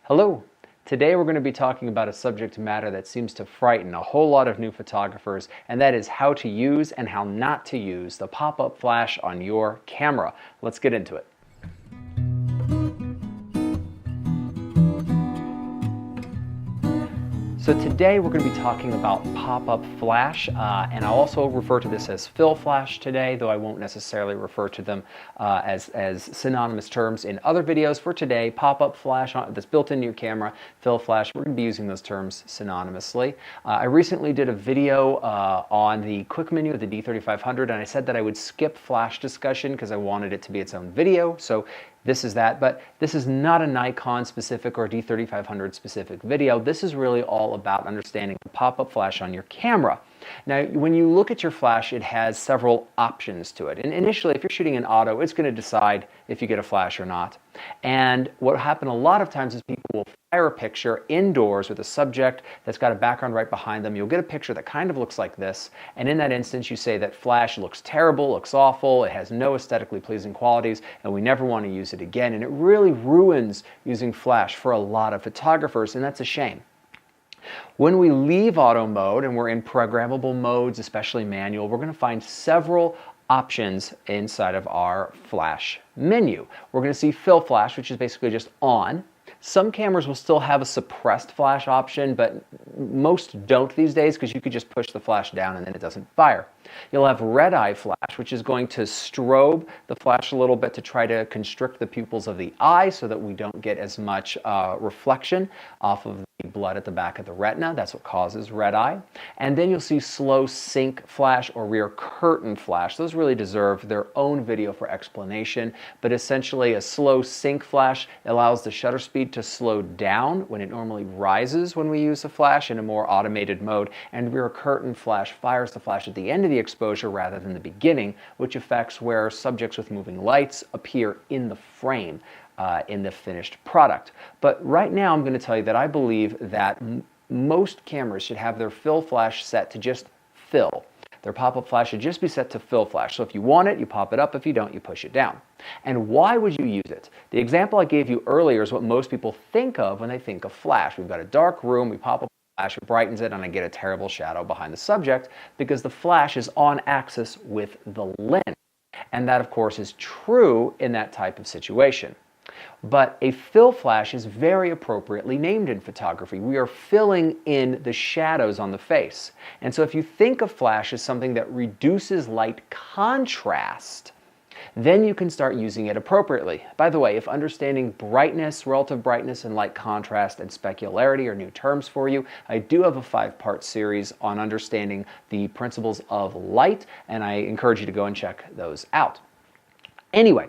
Hello! Today we're going to be talking about a subject matter that seems to frighten a whole lot of new photographers, and that is how to use and how not to use the pop-up flash on your camera. Let's get into it. So today we're going to be talking about pop-up flash, and I'll also refer to this as fill flash today, though I won't necessarily refer to them as synonymous terms in other videos. For today, pop-up flash that's built into your camera, fill flash, we're going to be using those terms synonymously. I recently did a video on the quick menu of the D3500, and I said that I would skip flash discussion because I wanted it to be its own video. So this is that, but this is not a Nikon specific or D3500 specific video. This is really all about understanding the pop-up flash on your camera. Now, when you look at your flash, it has several options to it. And initially, if you're shooting in auto, it's going to decide if you get a flash or not. And what happens a lot of times is people will fire a picture indoors with a subject that's got a background right behind them. You'll get a picture that kind of looks like this. And in that instance, you say that flash looks terrible, looks awful, it has no aesthetically pleasing qualities, and we never want to use it again. And it really ruins using flash for a lot of photographers, and that's a shame. When we leave auto mode and we're in programmable modes, especially manual, we're going to find several options inside of our flash menu. We're going to see fill flash, which is basically just on. Some cameras will still have a suppressed flash option, but most don't these days because you could just push the flash down and then it doesn't fire. You'll have red eye flash, which is going to strobe the flash a little bit to try to constrict the pupils of the eye so that we don't get as much reflection off of the blood at the back of the retina. That's what causes red eye. And then you'll see slow sync flash or rear curtain flash. Those really deserve their own video for explanation, but essentially a slow sync flash allows the shutter speed to slow down when it normally rises when we use a flash in a more automated mode, and rear curtain flash fires the flash at the end of the exposure rather than the beginning, which affects where subjects with moving lights appear in the frame in the finished product. But right now I'm going to tell you that I believe that most cameras should have their fill flash set to just fill. Their pop-up flash should just be set to fill flash. So if you want it, you pop it up. If you don't, you push it down. And why would you use it? The example I gave you earlier is what most people think of when they think of flash. We've got a dark room, we pop up a flash, it brightens it, and I get a terrible shadow behind the subject because the flash is on axis with the lens. And that, of course, is true in that type of situation. But a fill flash is very appropriately named in photography. We are filling in the shadows on the face. And so if you think of flash as something that reduces light contrast, then you can start using it appropriately. By the way, if understanding brightness, relative brightness, and light contrast and specularity are new terms for you, I do have a 5-part series on understanding the principles of light, and I encourage you to go and check those out. Anyway,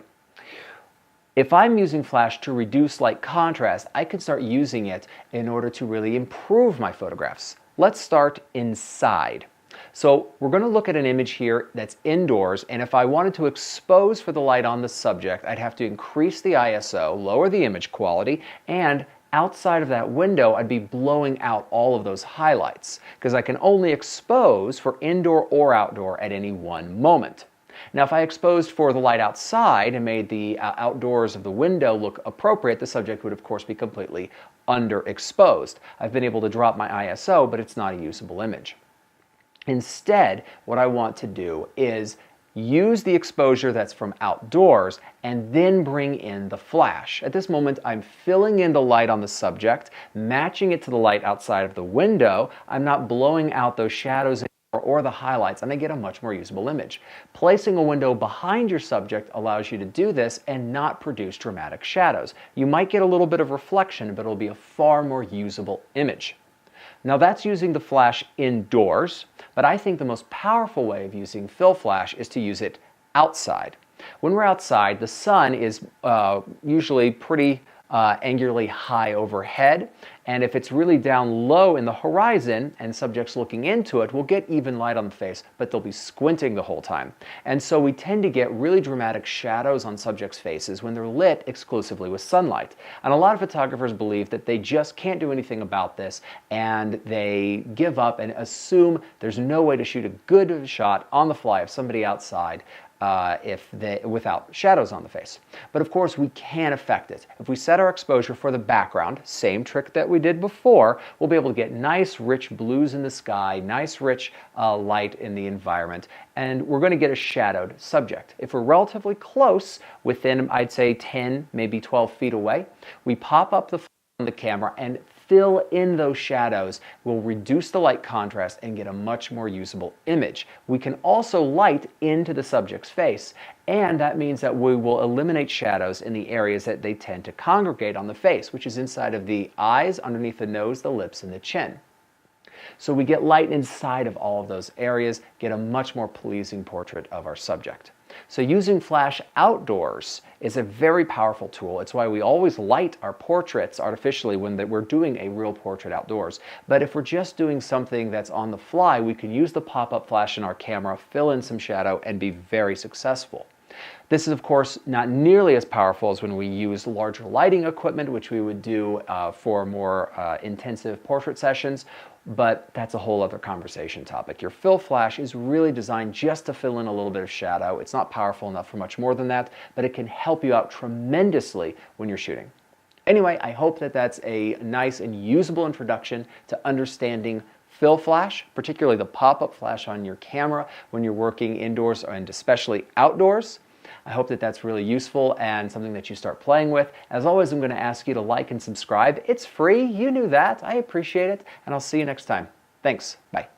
if I'm using flash to reduce light contrast, I can start using it in order to really improve my photographs. Let's start inside. So we're going to look at an image here that's indoors, and if I wanted to expose for the light on the subject, I'd have to increase the ISO, lower the image quality, and outside of that window, I'd be blowing out all of those highlights because I can only expose for indoor or outdoor at any one moment. Now, if I exposed for the light outside and made the outdoors of the window look appropriate, the subject would, of course, be completely underexposed. I've been able to drop my ISO, but it's not a usable image. Instead, what I want to do is use the exposure that's from outdoors and then bring in the flash. At this moment, I'm filling in the light on the subject, matching it to the light outside of the window. I'm not blowing out those shadows or the highlights, and I get a much more usable image. Placing a window behind your subject allows you to do this and not produce dramatic shadows. You might get a little bit of reflection, but it'll be a far more usable image. Now that's using the flash indoors, but I think the most powerful way of using fill flash is to use it outside. When we're outside, the sun is usually pretty angularly high overhead, and if it's really down low in the horizon and subjects looking into it, we'll get even light on the face, but they'll be squinting the whole time. And so we tend to get really dramatic shadows on subjects' faces when they're lit exclusively with sunlight. And a lot of photographers believe that they just can't do anything about this, and they give up and assume there's no way to shoot a good shot on the fly of somebody outside without shadows on the face. But of course, we can affect it. If we set our exposure for the background, same trick that we did before, we'll be able to get nice rich blues in the sky, nice rich light in the environment, and we're going to get a shadowed subject. If we're relatively close, within, I'd say, 10, maybe 12 feet away, we pop up the on the camera and fill in those shadows. We'll reduce the light contrast and get a much more usable image. We can also light into the subject's face, and that means that we will eliminate shadows in the areas that they tend to congregate on the face, which is inside of the eyes, underneath the nose, the lips, and the chin. So we get light inside of all of those areas, get a much more pleasing portrait of our subject. So using flash outdoors is a very powerful tool. It's why we always light our portraits artificially when we're doing a real portrait outdoors. But if we're just doing something that's on the fly, we can use the pop-up flash in our camera, fill in some shadow, and be very successful. This is, of course, not nearly as powerful as when we use larger lighting equipment, which we would do for more intensive portrait sessions, but that's a whole other conversation topic. Your fill flash is really designed just to fill in a little bit of shadow. It's not powerful enough for much more than that, but it can help you out tremendously when you're shooting. Anyway, I hope that that's a nice and usable introduction to understanding fill flash, particularly the pop-up flash on your camera when you're working indoors and especially outdoors. I hope that that's really useful and something that you start playing with. As always, I'm going to ask you to like and subscribe. It's free. You knew that. I appreciate it. And I'll see you next time. Thanks. Bye.